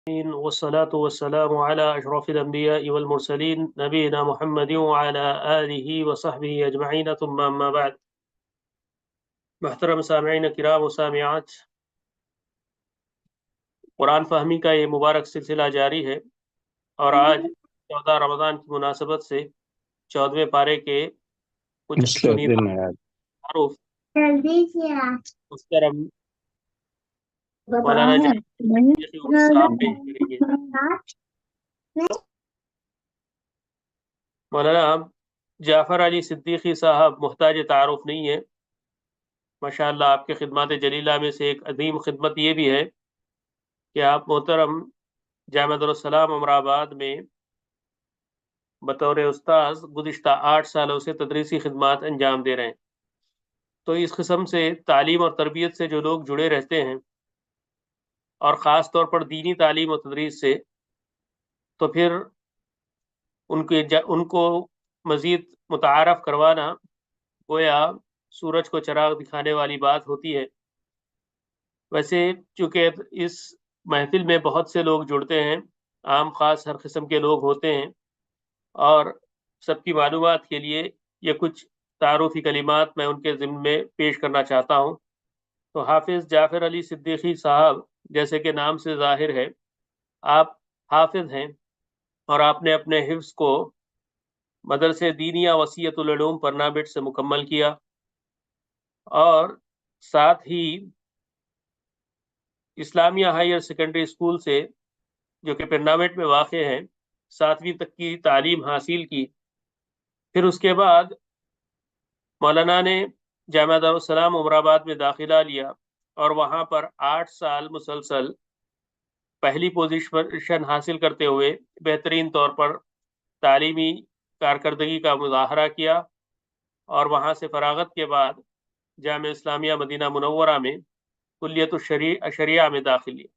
والصلاة والسلام على أشرف الأنبياء والمرسلين نبينا محمد وعلى آله وصحبه أجمعين ثم أما بعد. محترم سامعین کرام و سامعات، قرآن فہمی کا یہ مبارک سلسلہ جاری ہے، اور آج 14 رمضان کی مناسبت سے 14ویں پارے کے کچھ چنیدہ تعارف محترم مولانا صاحب پیش کریں گے۔ مولانا جعفر علی صدیقی صاحب محتاج تعارف نہیں ہے۔ ماشاءاللہ آپ کے خدمات جلیلہ میں سے ایک عظیم خدمت یہ بھی ہے کہ آپ محترم جامعہ دارالسلام عمر آباد میں بطور استاذ گزشتہ 8 سالوں سے تدریسی خدمات انجام دے رہے ہیں۔ تو اس قسم سے تعلیم اور تربیت سے جو لوگ جڑے رہتے ہیں، اور خاص طور پر دینی تعلیم و تدریس سے، تو پھر ان کو مزید متعارف کروانا گویا سورج کو چراغ دکھانے والی بات ہوتی ہے۔ ویسے چونکہ اس محفل میں بہت سے لوگ جڑتے ہیں، عام خاص ہر قسم کے لوگ ہوتے ہیں، اور سب کی معلومات کے لیے یہ کچھ تعارفی کلمات میں ان کے ضمن میں پیش کرنا چاہتا ہوں۔ تو حافظ جعفر علی صدیقی صاحب، جیسے کہ نام سے ظاہر ہے، آپ حافظ ہیں، اور آپ نے اپنے حفظ کو مدرسے دینیہ وسیعۃ العلوم پرنابٹ سے مکمل کیا، اور ساتھ ہی اسلامیہ ہائر سیکنڈری اسکول سے، جو کہ پرنامٹ میں واقع ہے، 7ویں تک کی تعلیم حاصل کی۔ پھر اس کے بعد مولانا نے جامعہ دارالسلام عمر آباد میں داخلہ لیا، اور وہاں پر 8 سال مسلسل پہلی پوزیشن حاصل کرتے ہوئے بہترین طور پر تعلیمی کارکردگی کا مظاہرہ کیا، اور وہاں سے فراغت کے بعد جامعہ اسلامیہ مدینہ منورہ میں کلیت الشریعہ میں داخل لیا۔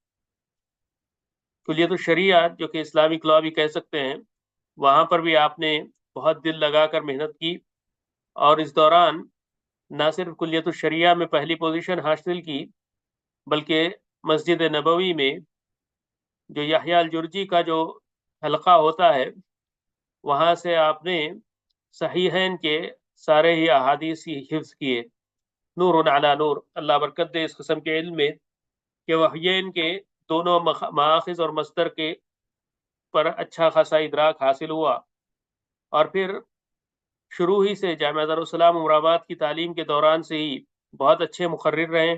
کلیت الشریعہ، جو کہ اسلامک لاء بھی کہہ سکتے ہیں، وہاں پر بھی آپ نے بہت دل لگا کر محنت کی، اور اس دوران نہ صرف کلیت الشریعہ میں پہلی پوزیشن حاصل کی، بلکہ مسجد نبوی میں جو یحییٰ الجرجی کا جو حلقہ ہوتا ہے، وہاں سے آپ نے صحیحین کے سارے ہی احادیث حفظ کیے۔ نور علی نور، اللہ برکت دے اس قسم کے علم میں کہ وحیین کے دونوں مآخذ اور مصدر کے پر اچھا خاصا ادراک حاصل ہوا، اور پھر شروع ہی سے جامعہ دارالسلام عمر آباد کی تعلیم کے دوران سے ہی بہت اچھے مقرر رہے،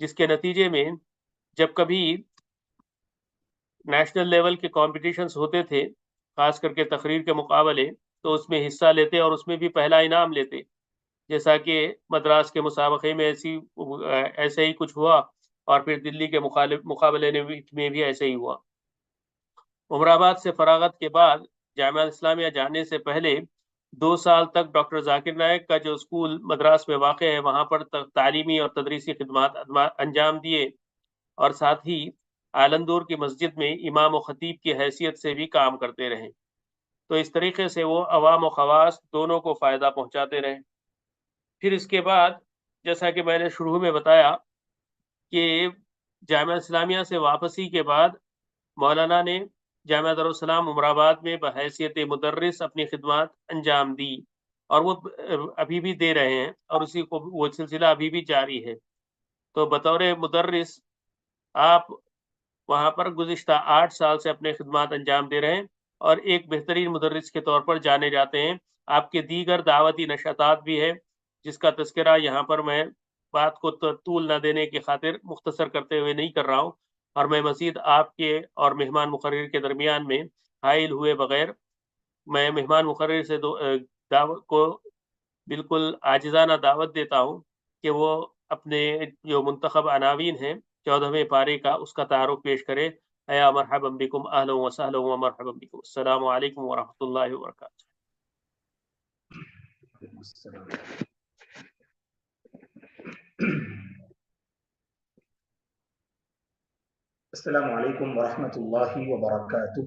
جس کے نتیجے میں جب کبھی نیشنل لیول کے کمپٹیشنز ہوتے تھے، خاص کر کے تقریر کے مقابلے، تو اس میں حصہ لیتے اور اس میں بھی پہلا انعام لیتے، جیسا کہ مدراس کے مسابقے میں ایسے ہی کچھ ہوا، اور پھر دلی کے مقابلے میں بھی ایسے ہی ہوا۔ عمر آباد سے فراغت کے بعد جامعہ اسلامیہ جانے سے پہلے 2 سال تک ڈاکٹر ذاکر نائک کا جو اسکول مدراس میں واقع ہے، وہاں پر تعلیمی اور تدریسی خدمات انجام دیے، اور ساتھ ہی آلندور کی مسجد میں امام و خطیب کی حیثیت سے بھی کام کرتے رہے۔ تو اس طریقے سے وہ عوام و خواص دونوں کو فائدہ پہنچاتے رہے۔ پھر اس کے بعد جیسا کہ میں نے شروع میں بتایا کہ جامعہ اسلامیہ سے واپسی کے بعد مولانا نے جامعہ دارالسلام عمر آباد میں بحیثیت مدرس اپنی خدمات انجام دی، اور وہ ابھی بھی دے رہے ہیں، اور اسی کو وہ سلسلہ ابھی بھی جاری ہے۔ تو بطور مدرس آپ وہاں پر گزشتہ 8 سال سے اپنے خدمات انجام دے رہے ہیں، اور ایک بہترین مدرس کے طور پر جانے جاتے ہیں۔ آپ کے دیگر دعوتی نشاطات بھی ہے، جس کا تذکرہ یہاں پر میں بات کو طول نہ دینے کی خاطر مختصر کرتے ہوئے نہیں کر رہا ہوں، اور میں مزید آپ کے اور مہمان مقرر کے درمیان میں حائل ہوئے بغیر میں مہمان مقرر سے دعوت کو بالکل عاجزانہ دعوت دیتا ہوں کہ وہ اپنے جو منتخب عناوین ہیں 14ویں پارے کا، اس کا تعارف پیش کرے۔ ایا مرحبا بکم، اہلا و سہلا و مرحبا بکم۔ السلام علیکم ورحمۃ اللہ وبرکاتہ۔ السلام علیکم ورحمۃ اللہ وبرکاتہ۔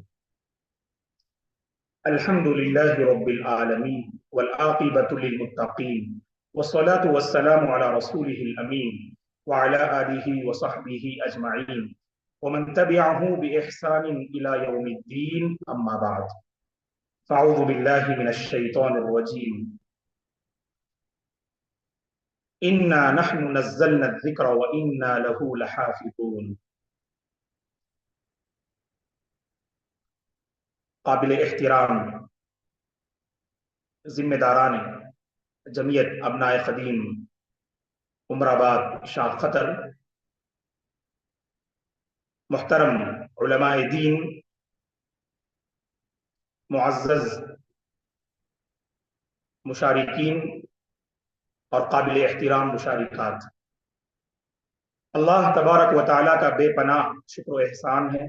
الحمد للہ رب العالمین والعاقبۃ للمتقین، والصلاة والسلام علی رسولہ الامین وعلی آلہ وصحبہ اجمعین۔ ومن تبعه بإحسان إلى يوم الدين أما بعد فأعوذ بالله من الشيطان الرجيم إنا نحن نزلنا الذكر وإنا له لحافظون. قابل احترام ذمہ داران جمعیت ابنائے قدیم عمر آباد شاہ خطر، محترم علماء دین، معزز مشارکین اور قابل احترام مشارکات، اللہ تبارک و تعالیٰ کا بے پناہ شکر و احسان ہے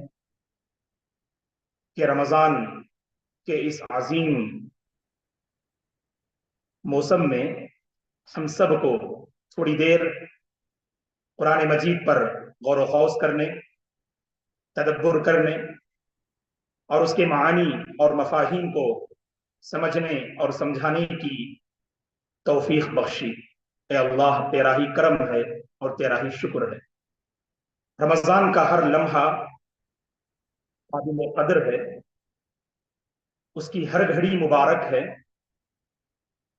کہ رمضان کے اس عظیم موسم میں ہم سب کو تھوڑی دیر قرآن مجید پر غور و خوض کرنے، تدبر کرنے اور اس کے معانی اور مفاہیم کو سمجھنے اور سمجھانے کی توفیق بخشی۔ اے اللہ، تیرا ہی کرم ہے اور تیرا ہی شکر ہے۔ رمضان کا ہر لمحہ قابل قدر ہے، اس کی ہر گھڑی مبارک ہے،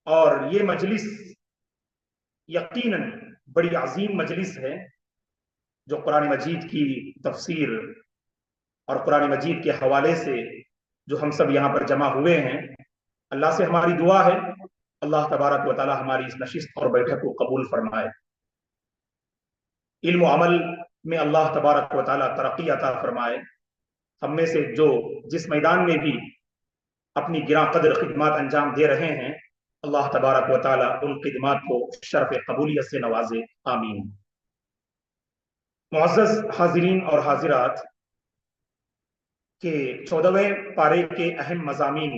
اور یہ مجلس یقیناً بڑی عظیم مجلس ہے جو قرآن مجید کی تفسیر اور قرآن مجید کے حوالے سے جو ہم سب یہاں پر جمع ہوئے ہیں۔ اللہ سے ہماری دعا ہے اللہ تبارک و تعالی ہماری اس نشست اور بیٹھک کو قبول فرمائے، علم و عمل میں اللہ تبارک و تعالی ترقی عطا فرمائے۔ ہم میں سے جو جس میدان میں بھی اپنی گراں قدر خدمات انجام دے رہے ہیں، اللہ تبارک و تعالی ان خدمات کو شرف قبولیت سے نوازے، آمین۔ معزز حاضرین اور حاضرات، کہ 14ویں پارے کے اہم مضامین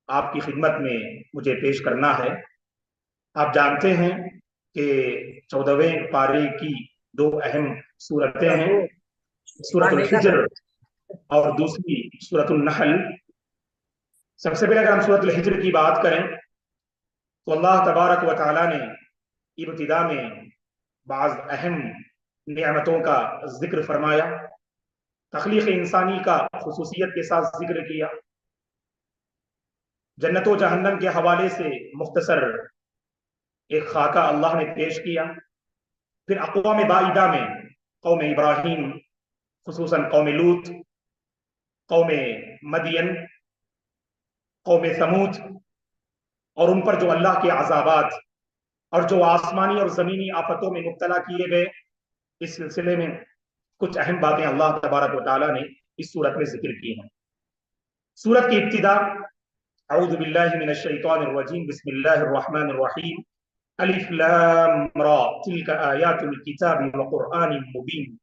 آپ کی خدمت میں مجھے پیش کرنا ہے۔ آپ جانتے ہیں کہ 14ویں پارے کی دو اہم سورتیں ہیں، سورۃ الحجر اور دوسری سورۃ النحل۔ سب سے پہلے اگر ہم سورۃ الحجر کی بات کریں تو اللہ تبارک و تعالی نے ابتدا میں بعض اہم نعمتوں کا ذکر فرمایا، تخلیق انسانی کا خصوصیت کے ساتھ ذکر کیا، جنت و جہنم کے حوالے سے مختصر ایک خاکہ اللہ نے پیش کیا، پھر اقوام بعیدہ میں قوم ابراہیم، خصوصاً قوم لوط، قوم مدین، قوم ثمود، اور ان پر جو اللہ کے عذابات اور جو آسمانی اور زمینی آفتوں میں مبتلا کیے گئے، اس سلسلے میں کچھ اہم باتیں اللہ تبارک و تعالیٰ نے اس صورت میں ذکر کی ہیں۔ سورت کی ابتدا اعوذ باللہ من الشیطان الرجیم، بسم اللہ الرحمن الرحیم، الف لام را تلک آیات الکتاب وقرآن مبین۔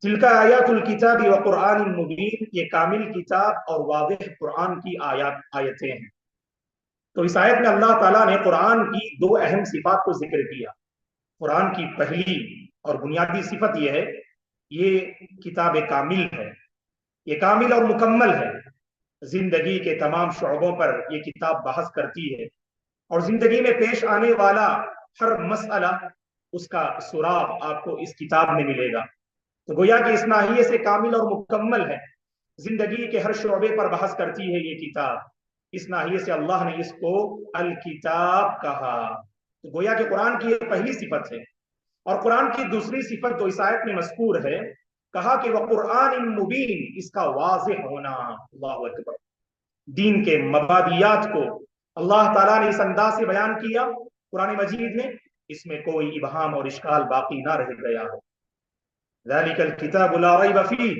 تلک آیات الکتاب وقرآن مبین، یہ کامل کتاب اور واضح قرآن کی آیتیں ہیں۔ تو اس آیت میں اللہ تعالیٰ نے قرآن کی دو اہم صفات کو ذکر کیا۔ قرآن کی پہلی اور بنیادی صفت یہ ہے، یہ کتاب کامل ہے، یہ کامل اور مکمل ہے۔ زندگی کے تمام شعبوں پر یہ کتاب بحث کرتی ہے، اور زندگی میں پیش آنے والا ہر مسئلہ اس کا سراغ آپ کو اس کتاب میں ملے گا۔ تو گویا کہ اس ناحیے سے کامل اور مکمل ہے، زندگی کے ہر شعبے پر بحث کرتی ہے یہ کتاب، اس ناحیے سے اللہ نے اس کو الکتاب کہا۔ تو گویا کہ قرآن کی یہ پہلی صفت ہے۔ اور قرآن کی دوسری صفت جو اس آیت میں مذکور ہے، کہا کہ وقرآن مبین، اس کا واضح ہونا۔ اللہ اکبر، دین کے مبادیات کو اللہ تعالیٰ نے اس انداز سے بیان کیا قرآن مجید میں، اس میں کوئی ابہام اور اشکال باقی نہ رہ گیا ہو۔ ذالک الکتاب لا ریب فیہ،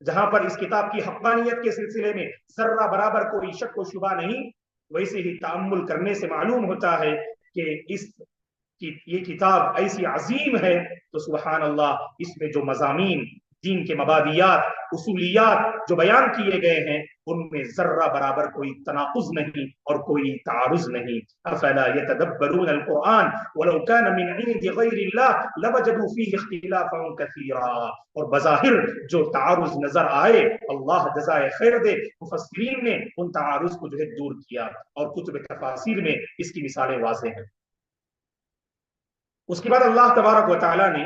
جہاں پر اس کتاب کی حقانیت کے سلسلے میں ذرہ برابر کوئی شک و شبہ نہیں، ویسے ہی تأمل کرنے سے معلوم ہوتا ہے کہ یہ کتاب ایسی عظیم ہے، تو سبحان اللہ، اس میں جو مضامین دین کے مبادیات، اصولیات جو بیان کیے گئے ہیں، ان میں ذرہ برابر کوئی تناقض نہیں اور کوئی تعارض نہیں۔ افلا يتدبرون القرآن ولو كان من عند غیر اللہ لوجدوا فیہ اختلافا کثیرا۔ اور بظاہر جو تعارض نظر آئے، اللہ جزائے خیر دے، مفسرین نے ان تعارض کو جو ہے دور کیا، اور کتب تفاسیر میں اس کی مثالیں واضح ہیں۔ اس کے بعد اللہ تبارک و تعالیٰ نے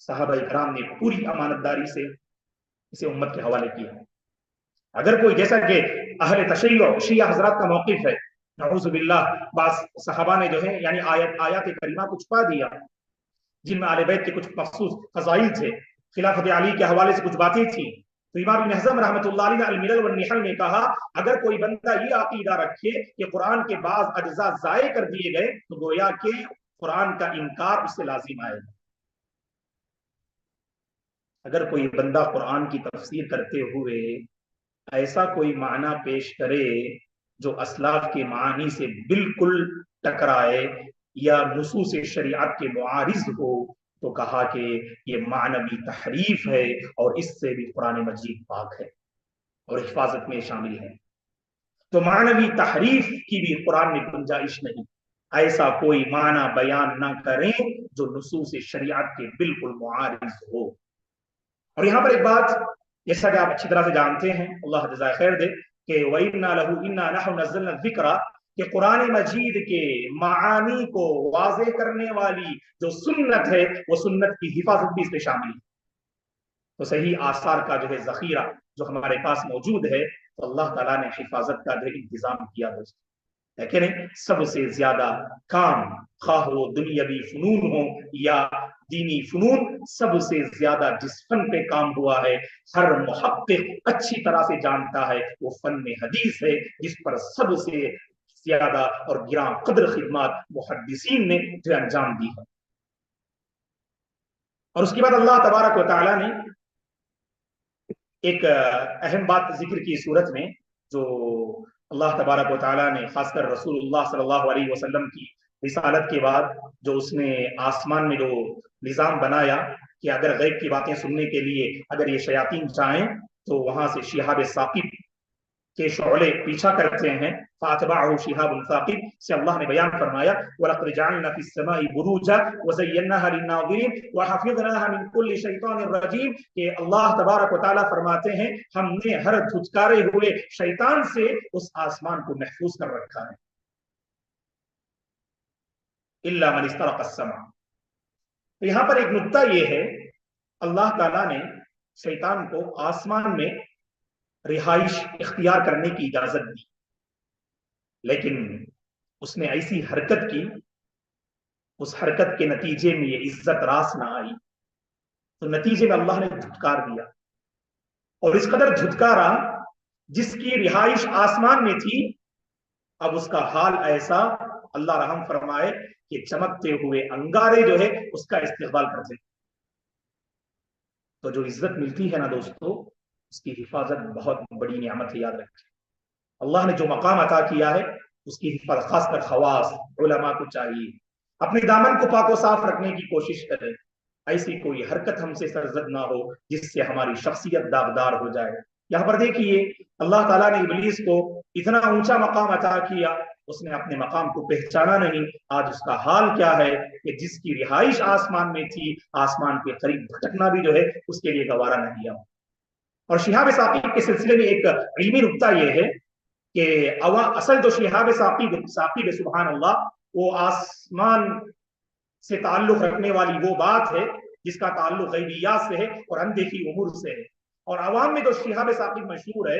صحابہ کرام نے پوری امانتداری سے اسے امت کے حوالے کیا. اگر کوئی جیسا کہ اہل تشیع شیعہ حضرات کا موقف ہے، نعوذ باللہ، بعض صحابہ نے جو ہے یعنی آیات کریمہ کو چھپا دیا جن میں آل بیت کے کچھ مخصوص فضائل تھے، خلافت علی کے حوالے سے کچھ باتیں تھیں، تو امام ابن حزم رحمۃ اللہ علیہ نے الملل والنحل میں کہا اگر کوئی بندہ یہ عقیدہ رکھے کہ قرآن کے بعض اجزاء ضائع کر دیے گئے تو گویا کہ قرآن کا انکار اس سے لازم آئے گا. اگر کوئی بندہ قرآن کی تفسیر کرتے ہوئے ایسا کوئی معنی پیش کرے جو اسلاف کے معانی سے بالکل ٹکرائے یا نصوص شریعت کے معارض ہو تو کہا کہ یہ معنوی تحریف ہے اور اس سے بھی قرآن مجید پاک ہے اور حفاظت میں شامل ہے. تو معنوی تحریف کی بھی قرآن میں گنجائش نہیں. ایسا کوئی معنی بیان نہ کریں جو نصوص شریعت کے بالکل معارض ہو. اور یہاں پر ایک بات جیسا کہ آپ اچھی طرح سے جانتے ہیں، اللہ جزائے خیر دے، کہ وَإِنَّا لَهُ إِنَّا نَحْنُ نَزَّلْنَا الذِّكْرَ، کہ قرآن مجید کے معانی کو واضح کرنے والی جو سنت ہے وہ سنت کی حفاظت بھی اس میں شامل ہے. تو صحیح آثار کا جو ہے ذخیرہ جو ہمارے پاس موجود ہے تو اللہ تعالیٰ نے حفاظت کا جو ہے انتظام کیا دوست. لیکن سب سے زیادہ کام خواہ وہ دنیاوی فنون ہو یا دینی فنون، سب سے زیادہ جس فن پہ کام ہوا ہے ہر محقق اچھی طرح سے جانتا ہے وہ فن حدیث ہے، جس پر سب سے زیادہ اور گراں قدر خدمات محدثین نے جو انجام دی ہے. اور اس کے بعد اللہ تبارک و تعالیٰ نے ایک اہم بات ذکر کی صورت میں، جو اللہ تبارک و تعالیٰ نے خاص کر رسول اللہ صلی اللہ علیہ وسلم کی رسالت کے بعد جو اس نے آسمان میں جو نظام بنایا کہ اگر غیب کی باتیں سننے کے لیے اگر یہ شیاطین چاہیں تو وہاں سے شہاب ثاقب کے شعلے پیچھا کرتے ہیں. فاتبعه شهاب ثاقب سے اللہ نے بیان فرمایا وَلَقَدْ جَعَلْنَا فِي السَّمَاءِ بُرُوجًا وَزَيَّنَّاهَا لِلنَّاظِرِينَ وَحَفِظْنَاهَا مِنْ كُلِّ شَيْطَانٍ رَجِيمٍ، کہ اللہ تبارک و تعالیٰ فرماتے ہیں ہم نے ہر دھتکارے ہوئے شیطان سے اس آسمان کو محفوظ کر رکھا ہے. إِلَّا مَنِ اسْتَرَقَ السَّمْعَ. تو یہاں پر ایک نکتہ یہ ہے، اللہ تعالیٰ نے شیطان کو آسمان میں رہائش اختیار کرنے کی اجازت دی، لیکن اس نے ایسی حرکت کی، اس حرکت کے نتیجے میں یہ عزت راس نہ آئی تو نتیجے میں اللہ نے دھتکار دیا. اور اس قدر دھتکارا جس کی رہائش آسمان میں تھی، اب اس کا حال ایسا، اللہ رحم فرمائے، کہ چمکتے ہوئے انگارے جو ہے اس کا استقبال کرتے. تو جو عزت ملتی ہے نا دوستو، اس کی حفاظت بہت بڑی نعمت ہے، یاد رکھیں. اللہ نے جو مقام عطا کیا ہے اس کی حفاظت خاص کر خواص علماء کو چاہیے اپنے دامن کو پاک و صاف رکھنے کی کوشش کریں. ایسی کوئی حرکت ہم سے سرزد نہ ہو جس سے ہماری شخصیت داغدار ہو جائے. یہاں پر دیکھیے اللہ تعالیٰ نے ابلیس کو اتنا اونچا مقام عطا کیا، اس نے اپنے مقام کو پہچانا نہیں. آج اس کا حال کیا ہے کہ جس کی رہائش آسمان میں تھی، آسمان کے قریب بھٹکنا بھی جو ہے اس کے لیے گوارا نہیں ہے. اور شہاب ثاقب کے سلسلے میں ایک علمی نکتہ یہ ہے کہ اصل جو شہاب ثاقب سبحان اللہ وہ آسمان سے تعلق رکھنے والی وہ بات ہے جس کا تعلق غیبیات سے ہے اور اندیکھی امور سے ہے. اور عوام میں جو شہاب ثاقب مشہور ہے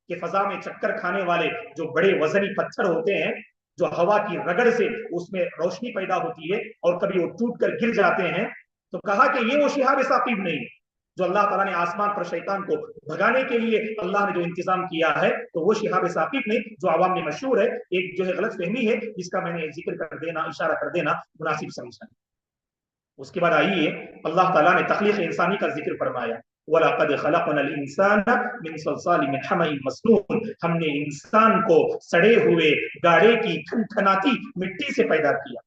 کہ فضا میں چکر کھانے والے جو بڑے وزنی پتھر ہوتے ہیں جو ہوا کی رگڑ سے اس میں روشنی پیدا ہوتی ہے اور کبھی وہ ٹوٹ کر گر جاتے ہیں، تو کہا کہ یہ وہ شہاب ثاقب نہیں جو اللہ تعالیٰ نے آسمان پر شیطان کو بھگانے کے لیے اللہ نے جو انتظام کیا ہے، تو وہ شہاب ثاقب نہیں جو عوام میں مشہور ہے. ایک جو ہے غلط فہمی ہے جس کا میں نے ذکر کر دینا، اشارہ کر دینا مناسب سمجھا. اس کے بعد آئیے اللہ تعالیٰ نے تخلیق انسانی کا ذکر فرمایا وَلَقَدْ خَلَقْنَا الْإِنسَانَ مِنْ صَلْصَالٍ مِنْ حَمَإٍ مَسْنُونٍ، ہم نے انسان کو سڑے ہوئے گاڑے کی کھنکھناتی مٹی سے پیدا کیا.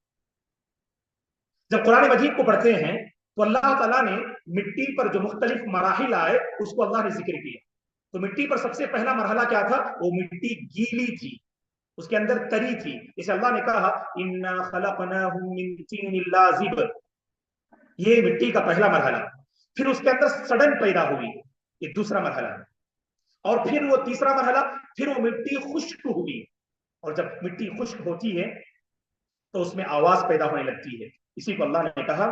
جب قرآن مجید کو پڑھتے ہیں تو اللہ تعالیٰ نے مٹی پر جو مختلف مراحل آئے اس کو اللہ نے ذکر کیا. تو مٹی پر سب سے پہلا مرحلہ کیا تھا؟ وہ مٹی گیلی تھی، اس کے اندر تری تھی. اسے اللہ نے کہا اِنَّا خَلَقْنَاهُ مِن طِينٍ لَازِبٍ، یہ مٹی کا پہلا مرحلہ. پھر اس کے اندر سڑن پیدا ہوئی، یہ دوسرا مرحلہ. اور پھر وہ تیسرا مرحلہ، پھر وہ مٹی خشک ہوئی. اور جب مٹی خشک ہوتی ہے تو اس میں آواز پیدا ہونے لگتی ہے. اسی کو اللہ نے کہا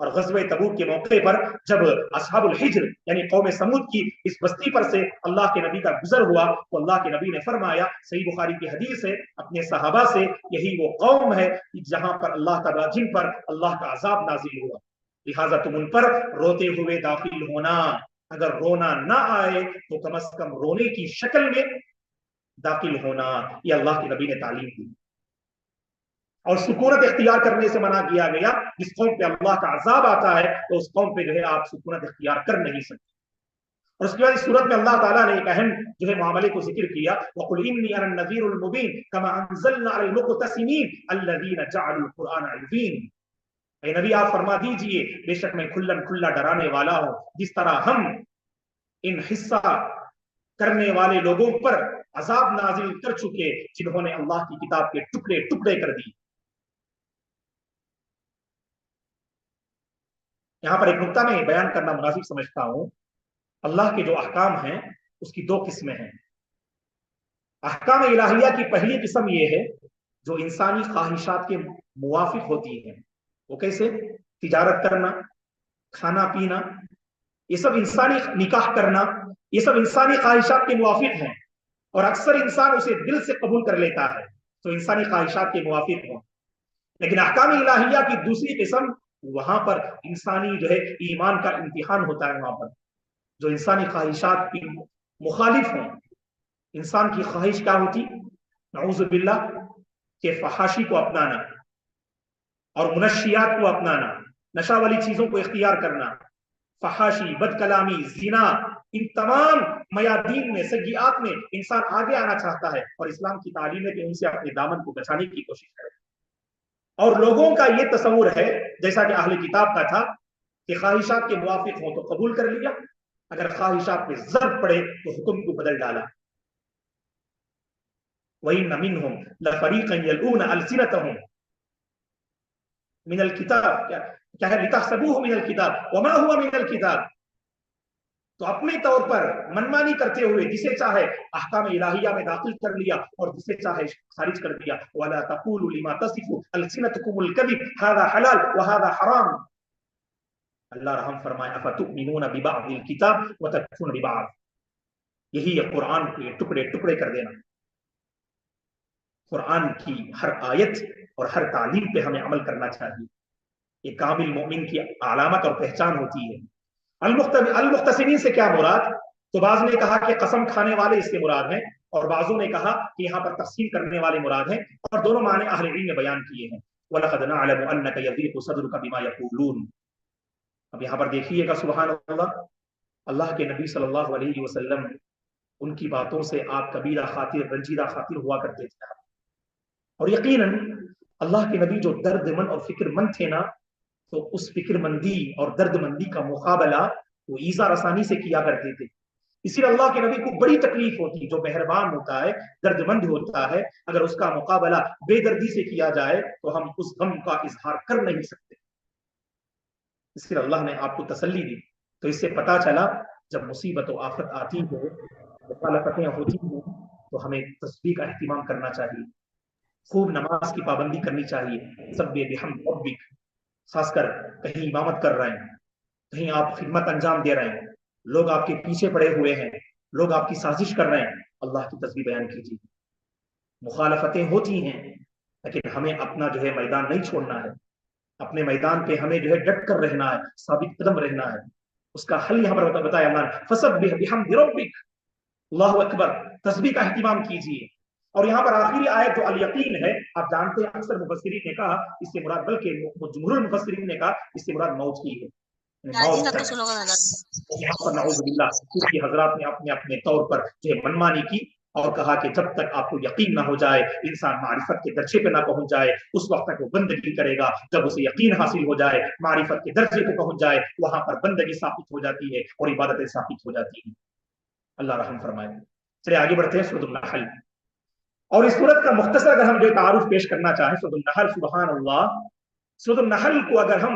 اور غزوہ تبوک کے موقع پر جب اصحاب الحجر یعنی قوم سمود کی اس بستی پر سے اللہ کے نبی کا گزر ہوا تو اللہ کے نبی نے فرمایا، صحیح بخاری کی حدیث ہے، اپنے صحابہ سے، یہی وہ قوم ہے جہاں پر اللہ تعالیٰ جن پر اللہ کا عذاب نازل ہوا، لہٰذا تم ان پر روتے ہوئے داخل ہونا، اگر رونا نہ آئے تو کم از کم رونے کی شکل میں داخل ہونا، یہ اللہ کے نبی نے تعلیم دی۔ اور سکونت اختیار کرنے سے منع کیا گیا، جس قوم پہ اللہ کا عذاب آتا ہے تو اس قوم پہ جو ہے آپ سکونت اختیار کر نہیں سکتے۔ اور اس کے بعد اس صورت میں اللہ تعالیٰ نے ایک اہم جو ہے معاملے کو ذکر کیا، وَقُلْ إِنِّي أَنَا النَّذِيرُ الْمُبِينُ كَمَا أَنزَلْنَا عَلَى الْمُقْتَسِمِينَ الَّذِينَ جَعَلُوا الْقُرْآنَ عِضِينَ۔ اے نبی آپ فرما دیجئے بے شک میں کھلم کھلا ڈرانے والا ہوں، جس طرح ہم ان حصہ کرنے والے لوگوں پر عذاب نازل کر چکے جنہوں نے اللہ کی کتاب کے ٹکڑے ٹکڑے کر دی۔ یہاں پر ایک نقطہ میں بیان کرنا مناسب سمجھتا ہوں، اللہ کے جو احکام ہیں اس کی دو قسمیں ہیں۔ احکام الہیہ کی پہلی قسم یہ ہے جو انسانی خواہشات کے موافق ہوتی ہیں، وہ کیسے؟ تجارت کرنا، کھانا پینا، یہ سب انسانی، نکاح کرنا، یہ سب انسانی خواہشات کے موافق ہیں، اور اکثر انسان اسے دل سے قبول کر لیتا ہے تو انسانی خواہشات کے موافق ہوں۔ لیکن احکام الہیہ کی دوسری قسم، وہاں پر انسانی جو ہے ایمان کا امتحان ہوتا ہے، وہاں پر جو انسانی خواہشات کی مخالف ہوں۔ انسان کی خواہش کیا ہوتی؟ نعوذ باللہ کہ فحاشی کو اپنانا اور منشیات کو اپنانا، نشہ والی چیزوں کو اختیار کرنا، فحاشی، بد کلامی، زنا، ان تمام میادین میں، سیئات میں انسان آگے آنا چاہتا ہے، اور اسلام کی تعلیم ہے کہ ان سے اپنے دامن کو بچانے کی کوشش کرے۔ اور لوگوں کا یہ تصور ہے جیسا کہ اہل کتاب کا تھا کہ خواہشات کے موافق ہوں تو قبول کر لیا، اگر خواہشات پہ ضرب پڑے تو حکم کو بدل ڈالا۔ وَإِنَّ مِنْهُمْ لَفَرِيقًا يَلْوُونَ أَلْسِنَتَهُمْ مِنَ الْكِتَابِ، کیا ہے؟ لِتَحْسَبُوهُ مِنَ الْكِتَابِ وَمَا هُوَ مِنَ الْكِتَابِ۔ تو اپنے طور پر منمانی کرتے ہوئے جسے چاہے احکام الہیہ میں داخل کر لیا اور جسے چاہے خارج کر دیا۔ وَلَا تَقُولُوا لِمَا تَصِفُ أَلْسِنَتُكُمُ الْكَذِبَ هَذَا حَلَالٌ وَهَذَا حَرَامٌ۔ اللہ رحم فرمائے، أَفَتُؤْمِنُونَ بِبَعْضِ الْكِتَابِ وَتَكْفُرُونَ بِبَعْضٍ۔ یہی ہے قرآن کے ٹکڑے ٹکڑے کر دینا۔ قرآن کی ہر آیت اور ہر تعلیم پہ ہمیں عمل کرنا چاہیے، یہ کامل مومن کی علامت اور پہچان ہوتی ہے۔ المختصمین سے کیا مراد؟ تو بعض نے کہا کہ قسم کھانے والے اس سے مراد ہیں، اور بعضوں نے کہا کہ یہاں پر تقسیم کرنے والے مراد ہیں، اور دونوں معنی اہل علم نے بیان کیے ہیں۔ وَلَقَدْ نَعْلَمُ أَنَّكَ يَضِيقُ صَدْرُكَ بِمَا يَقُولُونَ۔ اب یہاں پر دیکھیے گا، سبحان اللہ، اللہ کے نبی صلی اللہ علیہ وسلم ان کی باتوں سے آپ کبیرہ خاطر، رنجیدہ خاطر ہوا کرتے تھے، اور یقیناً اللہ کے نبی جو درد مند اور فکر مند تھے نا، تو اس فکر مندی اور درد مندی کا مقابلہ وہ ایذا رسانی سے کیا کرتے تھے۔ اسی لیے اللہ کے نبی کو بڑی تکلیف ہوتی، جو مہربان ہوتا ہے، درد مند ہوتا ہے، اگر اس کا مقابلہ بے دردی سے کیا جائے تو ہم اس غم کا اظہار کر نہیں سکتے۔ اس لیے اللہ نے آپ کو تسلی دی۔ تو اس سے پتا چلا جب مصیبت و آفت آتی ہے، مخالفتیں ہوتی ہیں، تو ہمیں تسبیح کا اہتمام کرنا چاہیے، خوب نماز کی پابندی کرنی چاہیے۔ سبح بحمد ربک، خاص کر کہیں امامت کر رہے ہیں، کہیں آپ خدمت انجام دے رہے ہیں، لوگ آپ کے پیچھے پڑے ہوئے ہیں، لوگ آپ کی سازش کر رہے ہیں، اللہ کی تسبیح بیان کیجیے۔ مخالفتیں ہوتی ہیں لیکن ہمیں اپنا جو ہے میدان نہیں چھوڑنا ہے، اپنے میدان پہ ہمیں جو ہے ڈٹ کر رہنا ہے، ثابت قدم رہنا ہے۔ اس کا حل یہاں پر بتایا اللہ نے، فسبح بحمد ربک، اللہ اکبر، تسبیح کا اہتمام کیجیے۔ اور یہاں پر آخری آیت جو الیقین ہے، آپ جانتے ہیں اکثر مفسرین نے کہا اس سے مراد، بلکہ جمہور المفسرین نے کہا اس سے مراد موت کی ہے، یہاں پر نعوذ باللہ کسی حضرات نے اپنے اپنے طور پر جو ہے منمانی کی اور کہا کہ جب تک آپ کو یقین نہ ہو جائے، انسان معرفت کے درجے پہ نہ پہنچ جائے، اس وقت تک وہ بندگی کرے گا۔ جب اسے یقین حاصل ہو جائے، معرفت کے درجے پہ پہنچ جائے، وہاں پر بندگی ثابت ہو جاتی ہے اور عبادتیں ثابت ہو جاتی ہیں۔ اللہ رحم فرمائے۔ چلے آگے بڑھتے ہیں سورۃ النحل، اور اس سورت کا مختصر اگر ہم جو تعارف پیش کرنا چاہیں، سورۃ النحل، سبحان اللہ، سورۃ النحل کو اگر ہم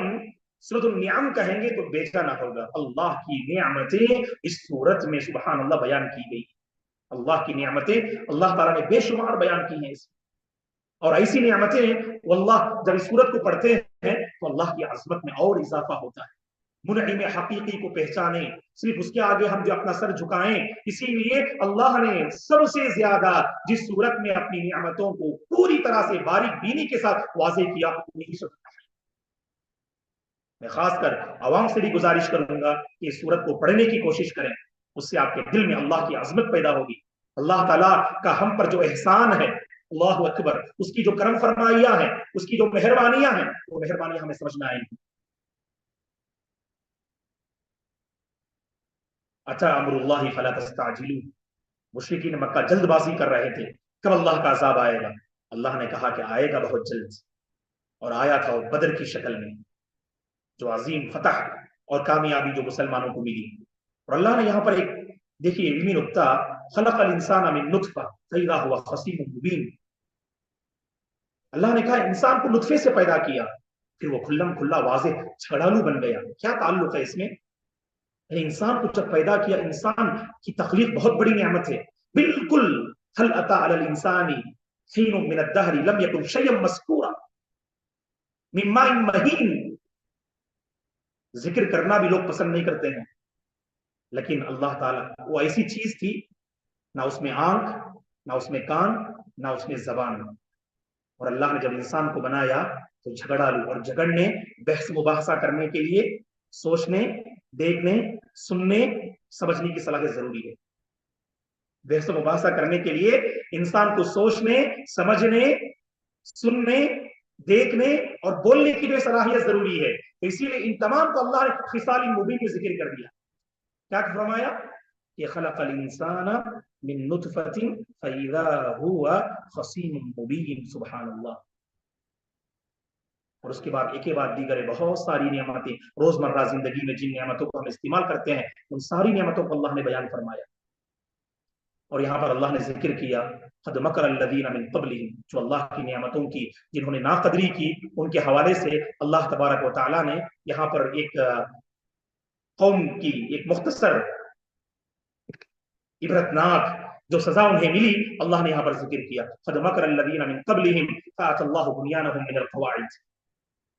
سورۃ النعم کہیں گے تو بیچا نہ ہوگا۔ اللہ کی نعمتیں اس سورت میں سبحان اللہ بیان کی گئی، اللہ کی نعمتیں اللہ تعالیٰ نے بے شمار بیان کی ہیں اس میں، اور ایسی نعمتیں واللہ جب اس سورت کو پڑھتے ہیں تو اللہ کی عظمت میں اور اضافہ ہوتا ہے۔ منعم حقیقی کو پہچانے، صرف اس کے آگے ہم جو اپنا سر جھکائیں، اسی لیے اللہ نے سب سے زیادہ جس صورت میں اپنی نعمتوں کو پوری طرح سے باریک بینی کے ساتھ واضح کیا، وہی صورت۔ میں خاص کر عوام سے بھی گزارش کروں گا کہ اس صورت کو پڑھنے کی کوشش کریں، اس سے آپ کے دل میں اللہ کی عظمت پیدا ہوگی، اللہ تعالیٰ کا ہم پر جو احسان ہے، اللہ اکبر، اس کی جو کرم فرمائیاں ہیں، اس کی جو مہربانیاں ہیں، وہ مہربانیاں ہمیں سمجھ میں آئیں گی۔ اتا امر اللہ فلا تستعجلوا، مشرکین مکہ جلد بازی کر رہے تھے کب اللہ کا عذاب آئے گا۔ اللہ نے کہا کہ آئے گا بہت جلد، اور آیا تھا وہ بدر کی شکل میں، جو عظیم فتح اور کامیابی جو مسلمانوں کو ملی۔ اور اللہ نے یہاں پر ایک دیکھیے علمی نکتہ، خلق الانسان من نطفہ فاذا هو خصیم مبین، اللہ نے کہا انسان کو نطفے سے پیدا کیا، پھر وہ کھلم کھلا واضح جھگڑالو بن گیا۔ کیا تعلق ہے اس میں؟ انسان کو جب پیدا کیا، انسان کی تخلیق بہت بڑی نعمت ہے، بالکل هل اتى على الانسان حين من الدهر لم يكن شيئا مذكورا من ماء مهين۔ ذکر کرنا بھی لوگ پسند نہیں کرتے ہیں، لیکن اللہ تعالیٰ وہ ایسی چیز تھی، نہ اس میں آنکھ، نہ اس میں کان، نہ اس میں زبان، اور اللہ نے جب انسان کو بنایا تو جھگڑالو، اور جھگڑنے، بحث مباحثہ کرنے کے لیے سوچنے، دیکھنے، سننے، سمجھنے کی صلاحیت ضروری ہے۔ بحث مباحثہ کرنے کے لیے انسان کو سوچنے، سمجھنے، سننے، دیکھنے اور بولنے کی جو صلاحیت ضروری ہے، تو اسی لیے ان تمام کو اللہ نے خصال مبین میں ذکر کر دیا۔ کیا فرمایا کہ خلق الانسان من نطفۃ فاذا هو خصیم مبین، سبحان اللہ۔ اور اس کے بعد ایک بعد دیگر بہت ساری نعمتیں روزمرہ زندگی میں جن نعمتوں کو ہم استعمال کرتے ہیں، ان ساری نعمتوں کو اللہ نے بیان فرمایا۔ اور یہاں پر اللہ نے ذکر کیا قد مکر الذین من قبلہم، جو اللہ کی نعمتوں کی جنہوں نے ناقدری کی، ان کے حوالے سے اللہ تبارک و تعالیٰ نے یہاں پر ایک قوم کی ایک مختصر عبرتناک جو سزا انہیں ملی، اللہ نے یہاں پر ذکر کیا قد مکر الذین من قبلہم فأتی اللہ بنیانہم من القواعد۔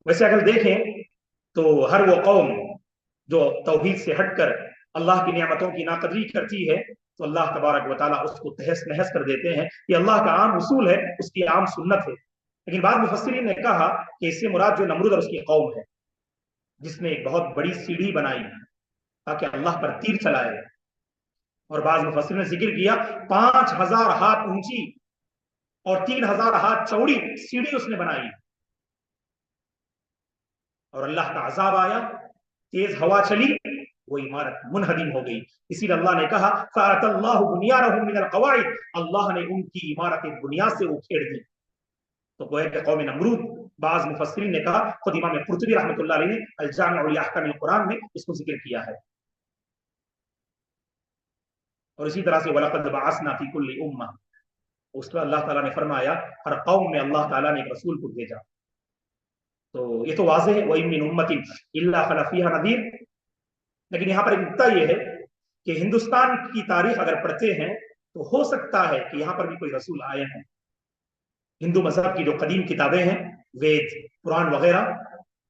ویسے اگر دیکھیں تو ہر وہ قوم جو توحید سے ہٹ کر اللہ کی نعمتوں کی ناقدری کرتی ہے، تو اللہ تبارک و تعالیٰ اس کو تہس نہس کر دیتے ہیں۔ یہ اللہ کا عام اصول ہے، اس کی عام سنت ہے۔ لیکن بعض مفسرین نے کہا کہ اس سے مراد جو نمرود اور اس کی قوم ہے، جس نے ایک بہت بڑی سیڑھی بنائی تاکہ اللہ پر تیر چلائے، اور بعض مفسرین نے ذکر کیا 5000 ہاتھ اونچی اور 3000 ہاتھ چوڑی سیڑھی اس نے بنائی، اور اللہ کا عذاب آیا، تیز ہوا چلی، وہ عمارت منہدم ہو گئی۔ اسی لیے اللہ نے کہا فَأَتَى اللَّهُ بُنْيَانَهُم مِّنَ الْقَوَاعِدِ، اللہ نے ان کی عمارت بنیاد سے اکھیڑ دی۔ تو گویا کہ قوم نمرود، بعض مفسرین نے کہا، خود امام قرطبی رحمۃ اللہ علیہ نے الجامع لأحکام القرآن میں اس کو ذکر کیا ہے۔ اور اسی طرح سے وَلَقَدْ بَعَثْنَا فِي كُلِّ أُمَّةٍ، اس کا اللہ تعالیٰ نے فرمایا ہر قوم میں اللہ تعالیٰ نے ایک رسول کو بھیجا۔ تو یہ تو واضح ہے وَإِن مِّنْ أُمَّةٍ إِلَّا خَلَا فِيهَا نَذِيرٌ۔ لیکن یہاں پر ایک نکتہ یہ ہے کہ ہندوستان کی تاریخ اگر پڑھتے ہیں تو ہو سکتا ہے کہ یہاں پر بھی کوئی رسول آئے ہیں۔ ہندو مذہب کی جو قدیم کتابیں ہیں، وید، قرآن وغیرہ،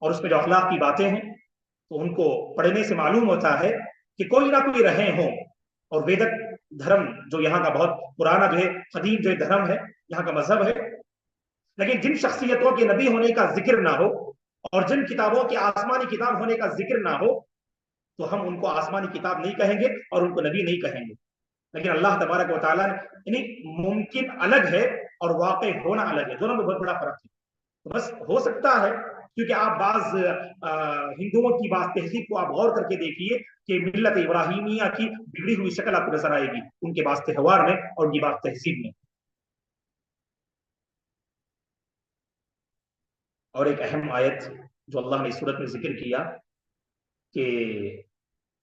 اور اس میں جو اخلاق کی باتیں ہیں، تو ان کو پڑھنے سے معلوم ہوتا ہے کہ کوئی نہ کوئی رہے ہوں۔ اور ویدک دھرم جو یہاں کا بہت پرانا جو ہے قدیم جو دھرم ہے، یہاں کا مذہب ہے، لیکن جن شخصیتوں کے نبی ہونے کا ذکر نہ ہو اور جن کتابوں کے آسمانی کتاب ہونے کا ذکر نہ ہو، تو ہم ان کو آسمانی کتاب نہیں کہیں گے اور ان کو نبی نہیں کہیں گے۔ لیکن اللہ تبارک و تعالیٰ نے یعنی ممکن الگ ہے اور واقع ہونا الگ ہے، دونوں میں بہت بڑا فرق ہے۔ تو بس ہو سکتا ہے، کیونکہ آپ بعض ہندوؤں کی بات تہذیب کو آپ غور کر کے دیکھیے کہ ملت ابراہیمیہ کی بگڑی ہوئی شکل آپ کو نظر آئے گی ان کے بعض تہوار میں اور ان کی بعض تہذیب میں۔ اور ایک اہم آیت جو اللہ نے اس صورت میں ذکر کیا کہ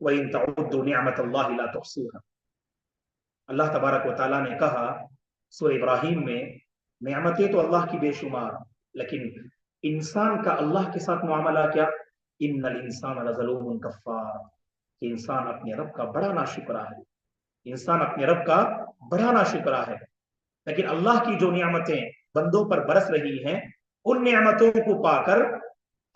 وَإِن تَعُدُّوا نِعْمَةَ اللَّهِ لَا تُحْصُوهَا، اللہ تبارک و تعالیٰ نے کہا سورہ ابراہیم میں نعمتیں تو اللہ کی بے شمار، لیکن انسان کا اللہ کے ساتھ معاملہ کیا؟ ان الانسان لظلوم کفار، کہ انسان اپنے رب کا بڑا ناشکرا ہے، انسان اپنے رب کا بڑا ناشکرا ہے۔ لیکن اللہ کی جو نعمتیں بندوں پر برس رہی ہیں، ان نعمتوں کو پا کر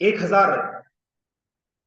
1000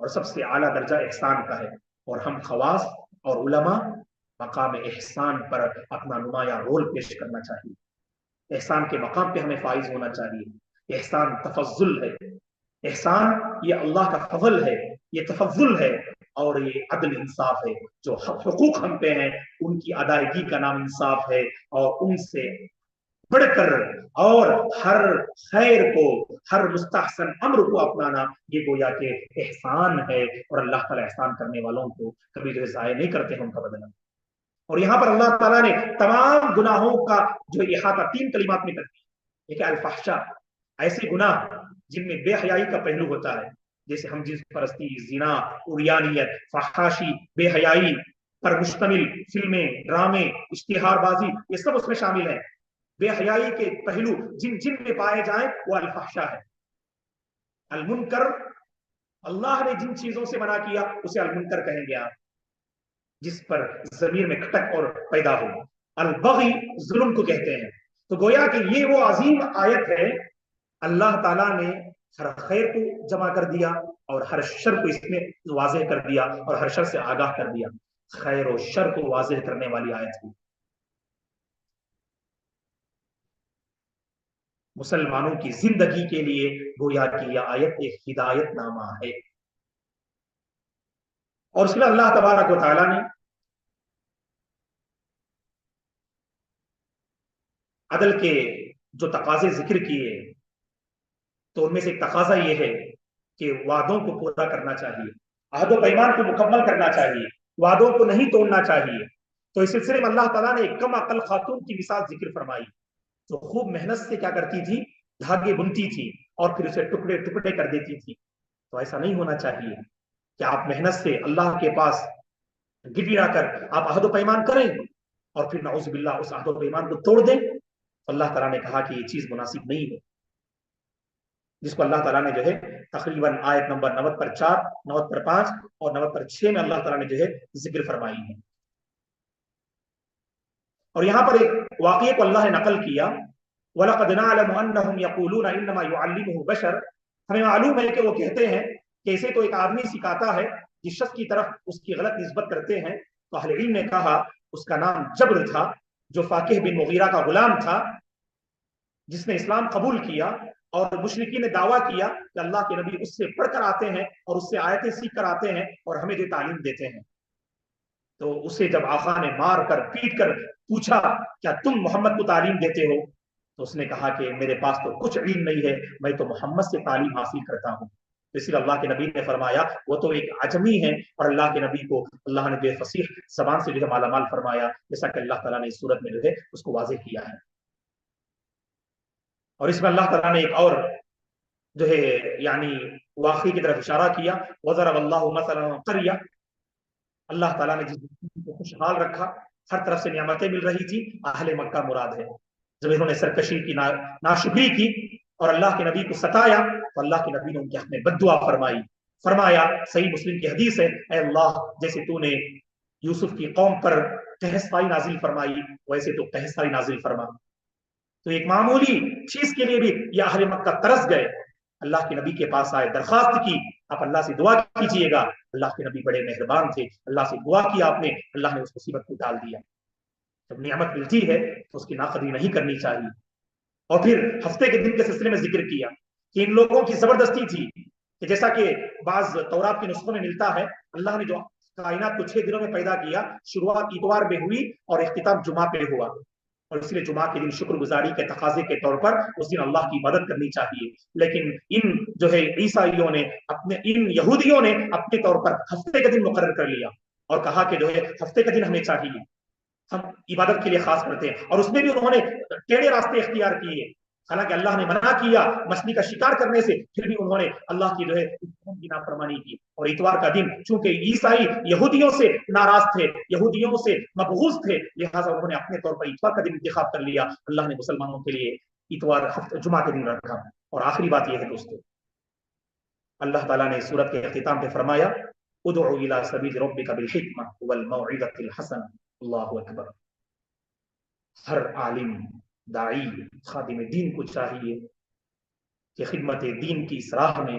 اور سب سے اعلیٰ درجہ احسان کا ہے، اور ہم خواص اور علماء مقام احسان پر اپنا نمایاں رول پیش کرنا چاہیے، احسان کے مقام پہ ہمیں فائز ہونا چاہیے۔ احسان تفضل ہے، احسان یہ اللہ کا فضل ہے، یہ تفضل ہے، اور یہ عدل انصاف ہے۔ جو حقوق ہم پہ ہیں ان کی ادائیگی کا نام انصاف ہے، اور ان سے بڑھ کر اور ہر خیر کو، ہر مستحسن امر کو اپنانا یہ گویا کہ احسان ہے، اور اللہ تعالیٰ احسان کرنے والوں کو کبھی جو ضائع نہیں کرتے ہیں ان کا بدلہ۔ اور یہاں پر اللہ تعالیٰ نے تمام گناہوں کا جو احاطہ 3 کلمات میں کر دیا۔ ایک الفحشا، ایسے گناہ جن میں بے حیائی کا پہلو ہوتا ہے، جیسے ہم جنس پرستی، زنا، عریانیت، فحاشی، بے حیائی پر مشتمل فلمیں، ڈرامے، اشتہار بازی، یہ سب اس میں شامل ہیں۔ بے حیائی کے پہلو جن جن میں پائے جائیں وہ الفحشا ہے۔ المنکر، اللہ نے جن چیزوں سے منع کیا اسے المنکر کہیں گے آپ، جس پر ضمیر میں کھٹک اور پیدا ہو۔ البغی، ظلم کو کہتے ہیں۔ تو گویا کہ یہ وہ عظیم آیت ہے، اللہ تعالیٰ نے ہر خیر کو جمع کر دیا اور ہر شر کو اس میں واضح کر دیا، اور ہر شر سے آگاہ کر دیا۔ خیر و شر کو واضح کرنے والی آیت ہے۔ مسلمانوں کی زندگی کے لیے گویا کہ یہ آیت ایک ہدایت نامہ ہے۔ اور اس میں اللہ تبارک و تعالیٰ نے عدل کے جو تقاضے ذکر کیے تو ان میں سے ایک تقاضا یہ ہے کہ وعدوں کو پورا کرنا چاہیے، عہد و پیمان کو مکمل کرنا چاہیے، وعدوں کو نہیں توڑنا چاہیے۔ تو اس سلسلے میں اللہ تعالیٰ نے ایک کم عقل خاتون کی مثال ذکر فرمائی، جو خوب محنت سے کیا کرتی تھی، دھاگے بنتی تھی اور پھر اسے ٹکڑے ٹکڑے کر دیتی تھی۔ تو ایسا نہیں ہونا چاہیے کہ آپ محنت سے اللہ کے پاس گڑگڑا کر آپ عہد و پیمان کریں اور پھر نعوذ باللہ اس عہد و پیمان کو توڑ دیں۔ اللہ تعالیٰ نے کہا کہ یہ چیز مناسب نہیں ہے، جس کو اللہ تعالیٰ نے جو ہے تقریباً آیت نمبر 90 پر 4، 90 پر 5 اور 90 پر 6 میں اللہ تعالیٰ نے جو ہے ذکر فرمائی ہے۔ اور یہاں پر ایک واقعے کو اللہ نے نقل کیا، وَلَقَدْ نَعْلَمُ أَنَّهُمْ يَقُولُونَ إِنَّمَا يُعَلِّمُهُ بَشَرٌ، ہمیں معلوم ہے کہ وہ کہتے ہیں کہ اسے تو ایک آدمی سکھاتا ہے، جس شخص کی طرف اس کی غلط نسبت کرتے ہیں۔ تو اہل علم نے کہا اس کا نام جبر تھا، جو فاقہ بن مغیرہ کا غلام تھا، جس نے اسلام قبول کیا، اور مشرکین نے دعویٰ کیا کہ اللہ کے نبی اس سے پڑھ کر آتے ہیں اور اس سے آیتیں سیکھ کر آتے ہیں اور ہمیں جو تعلیم دیتے ہیں۔ تو اسے جب آقا نے مار کر پیٹ کر پوچھا کیا تم محمد کو تعلیم دیتے ہو، تو اس نے کہا کہ میرے پاس تو کچھ علم نہیں ہے، میں تو محمد سے تعلیم حاصل کرتا ہوں۔ تو اس لیے اللہ کے نبی نے فرمایا وہ تو ایک عجمی ہے، اور اللہ کے نبی کو اللہ نے جو ہے فصیح زبان سے جو ہے مالا مال فرمایا، جیسا کہ اللہ تعالیٰ نے اس صورت میں جو ہے اس کو واضح کیا ہے۔ اور اس میں اللہ تعالیٰ نے ایک اور جو ہے یعنی واقعی کی طرف اشارہ کیا، وَضَرَبَ اللَّهُ مَثَلًا قَرْيَةً، اللہ تعالیٰ نے جس کو خوشحال رکھا، ہر طرف سے نعمتیں مل رہی تھی، اہل مکہ مراد ہے۔ جب انہوں نے سرکشی کی، ناشکری کی اور اللہ کے نبی کو ستایا، تو اللہ کے نبی نے ان کے حق میں بد دعا فرمائی۔ فرمایا، صحیح مسلم کی حدیث ہے، اے اللہ جیسے تو نے یوسف کی قوم پر قحط نازل فرمائی ویسے تو قحط نازل فرما۔ تو ایک معمولی چیز کے لیے بھی یہ اہل مکہ ترس گئے، اللہ کے نبی کے پاس آئے، درخواست کی آپ اللہ سے دعا کیجئے گا۔ اللہ کے نبی بڑے مہربان تھے، اللہ سے دعا کیا آپ نے، اللہ نے اس مصیبت کو ٹال دیا۔ جب نعمت ملتی ہے تو اس کی ناقدری نہیں کرنی چاہیے۔ اور پھر ہفتے کے دن کے سلسلے میں ذکر کیا کہ ان لوگوں کی زبردستی تھی کہ جیسا کہ بعض تورات کے نسخوں میں ملتا ہے، اللہ نے جو کائنات کو 6 دنوں میں پیدا کیا، شروعات اتوار میں ہوئی اور اختتام جمعہ پہ ہوا، اور اس لیے جمعہ کے دن شکر گزاری کے تقاضے کے طور پر اس دن اللہ کی عبادت کرنی چاہیے۔ لیکن ان جو ہے عیسائیوں نے ان یہودیوں نے اپنے طور پر ہفتے کا دن مقرر کر لیا اور کہا کہ جو ہے ہفتے کا دن ہمیں چاہیے، ہم عبادت کے لیے خاص کرتے ہیں، اور اس میں بھی انہوں نے ٹیڑھے راستے اختیار کیے۔ حالانکہ اللہ نے منع کیا مچھلی کا شکار کرنے سے، پھر بھی انہوں نے اللہ کی جو ہے کی نافرمانی کی۔ اور اتوار کا دن چونکہ عیسائی یہودیوں سے ناراض تھے، یہودیوں سے مبغوض تھے، لہٰذا انہوں نے اپنے طور پر اتوار کا دن انتخاب کر لیا۔ اللہ نے مسلمانوں کے لیے اتوار جمعہ کے دن رکھا۔ اور آخری بات یہ ہے دوستو، اللہ تعالیٰ نے سورت کے اختتام پہ فرمایا ادعو الی سبیل ربک بالحکمہ والموعظۃ الحسنہ۔ اللہ اکبر۔ ہر عالم، داعی، خادم دین کو چاہیے کہ خدمت دین کی اصلاح میں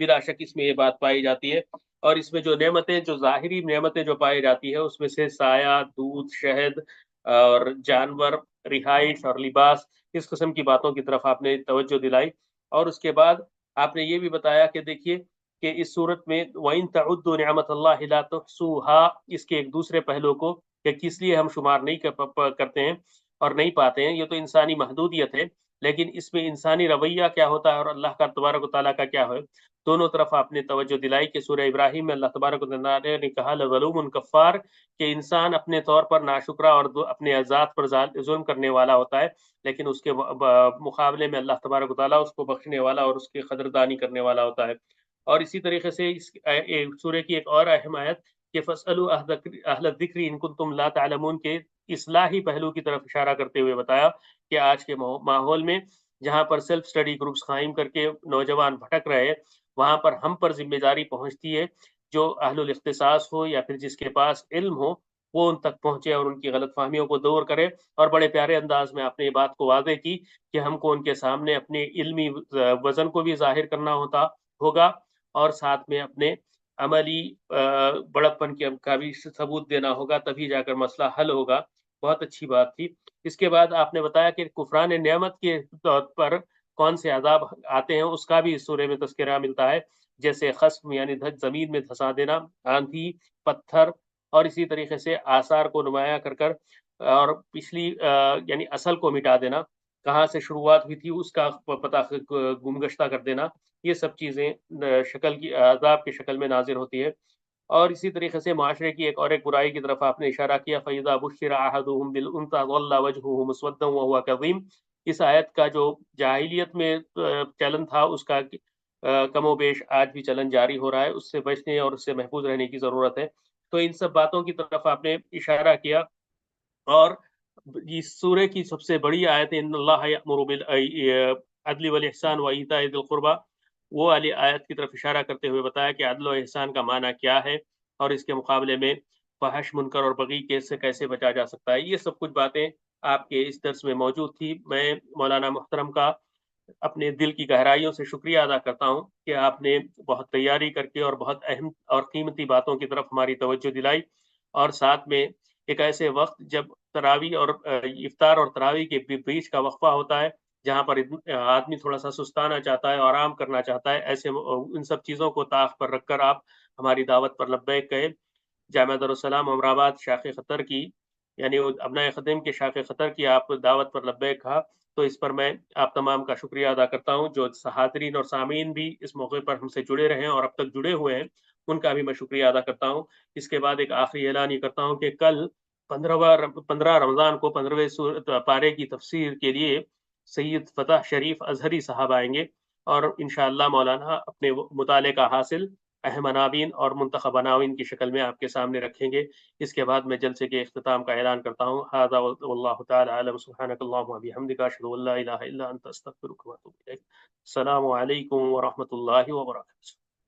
بلا شک اس میں یہ بات پائی جاتی ہے، اور اس میں جو نعمتیں، جو ظاہری نعمتیں جو پائی جاتی ہے، اس میں سے سایہ، دودھ، شہد اور جانور، رہائش اور لباس، اس قسم کی باتوں کی طرف آپ نے توجہ دلائی۔ اور اس کے بعد آپ نے یہ بھی بتایا کہ دیکھیے کہ اس صورت میں وَإِن تَعُدُّوا نِعْمَةَ اللَّهِ لَا تُحْصُوهَا، اس کے ایک دوسرے پہلو کو کہ کس لیے ہم شمار نہیں کرتے ہیں اور نہیں پاتے ہیں، یہ تو انسانی محدودیت ہے، لیکن اس میں انسانی رویہ کیا ہوتا ہے اور اللہ کا تبارک و تعالیٰ کا کیا ہے، دونوں طرف آپ نے توجہ دلائی کہ سورہ ابراہیم میں اللہ تبارک و تعالیٰ نے کہا لَظَلُومٌ کفار، کہ انسان اپنے طور پر ناشکرا اور اپنے ذات پر ظلم کرنے والا ہوتا ہے، لیکن اس کے مقابلے میں اللہ تبارک و تعالیٰ اس کو بخشنے والا اور اس کی قدردانی کرنے والا ہوتا ہے۔ اور اسی طریقے سے اس سورہ کی ایک اور اہم آیت کہ فَاسْأَلُوا أَهْلَ الذِّكْرِ إِن كُنتُمْ لَا تَعْلَمُونَ کے اصلاحی پہلو کی طرف اشارہ کرتے ہوئے بتایا کہ آج کے ماحول میں جہاں پر سیلف اسٹڈی گروپس قائم کر کے نوجوان بھٹک رہے ہیں، وہاں پر ہم پر ذمہ داری پہنچتی ہے، جو اہل الاختصاص ہو یا پھر جس کے پاس علم ہو وہ ان تک پہنچے اور ان کی غلط فہمیوں کو دور کرے۔ اور بڑے پیارے انداز میں آپ نے یہ بات کو واضح کی کہ ہم کو ان کے سامنے اپنے علمی وزن کو بھی ظاہر کرنا ہوگا اور ساتھ میں اپنے عملی بڑپن کا بھی ثبوت دینا ہوگا، تبھی جا کر مسئلہ حل ہوگا۔ بہت اچھی بات تھی۔ اس کے بعد آپ نے بتایا کہ کفران نعمت کے طور پر کون سے عذاب آتے ہیں، اس کا بھی اس سورے میں تذکرہ ملتا ہے، جیسے خسف یعنی زمین میں دھسا دینا، آندھی، پتھر، اور اسی طریقے سے آثار کو نمایاں کر کر اور پچھلی یعنی اصل کو مٹا دینا، کہاں سے شروعات ہوئی تھی اس کا پتہ گمگشتہ کر دینا، یہ سب چیزیں شکل کی عذاب کی شکل میں نازل ہوتی ہے۔ اور اسی طریقے سے معاشرے کی ایک اور ایک برائی کی طرف آپ نے اشارہ کیا، فَإِذَا بُشِّرَ أَحَدُهُم بِالْأُنثىٰ ظَلَّ وَجْهُهُ مُسْوَدًّا وَهُوَ كَظِيمٌ، اس آیت کا جو جاہلیت میں چلن تھا اس کا کم و بیش آج بھی چلن جاری ہو رہا ہے، اس سے بچنے اور اس سے محفوظ رہنے کی ضرورت ہے۔ تو ان سب باتوں کی طرف آپ نے اشارہ کیا، اور اس سورے کی سب سے بڑی آیت ان اللہ یأمر بالعدل والاحسان وایتاء ذی القربی، وہ والی آیت کی طرف اشارہ کرتے ہوئے بتایا کہ عدل و احسان کا معنی کیا ہے اور اس کے مقابلے میں فحش، منکر اور بغی سے کیسے بچا جا سکتا ہے۔ یہ سب کچھ باتیں آپ کے اس درس میں موجود تھی۔ میں مولانا محترم کا اپنے دل کی گہرائیوں سے شکریہ ادا کرتا ہوں کہ آپ نے بہت تیاری کر کے اور بہت اہم اور قیمتی باتوں کی طرف ہماری توجہ دلائی، اور ساتھ میں ایک ایسے وقت جب تراویح اور افطار اور تراویح کے بیچ کا وقفہ ہوتا ہے، جہاں پر آدمی تھوڑا سا سستانا چاہتا ہے اور آرام کرنا چاہتا ہے، ایسے ان سب چیزوں کو طاق پر رکھ کر آپ ہماری دعوت پر لبیک کہے۔ جامعہ دارالسلام امرآباد شاخ خطر کی، یعنی ابنائے خدم کے شاخ خطر کی آپ دعوت پر لبیک کہا، تو اس پر میں آپ تمام کا شکریہ ادا کرتا ہوں۔ جو حاضرین اور سامعین بھی اس موقع پر ہم سے جڑے رہے ہیں اور اب تک جڑے ہوئے ہیں، ان کا بھی میں شکریہ ادا کرتا ہوں۔ اس کے بعد ایک آخری اعلان یہ کرتا ہوں کہ کل 15 رمضان کو 15ویں پارے کی تفسیر کے لیے سید فتح شریف ازہری صاحب آئیں گے، اور انشاءاللہ مولانا اپنے مطالعے کا حاصل اہم عناوین اور منتخب عناوین کی شکل میں آپ کے سامنے رکھیں گے۔ اس کے بعد میں جلسے کے اختتام کا اعلان کرتا ہوں۔ ھذا واللہ تعالی اعلم، سبحانک اللہم وبحمدک، اشہد ان لا الہ الا انت، استغفرک واتوب الیک۔ السلام علیکم ورحمۃ اللہ وبرکاتہ۔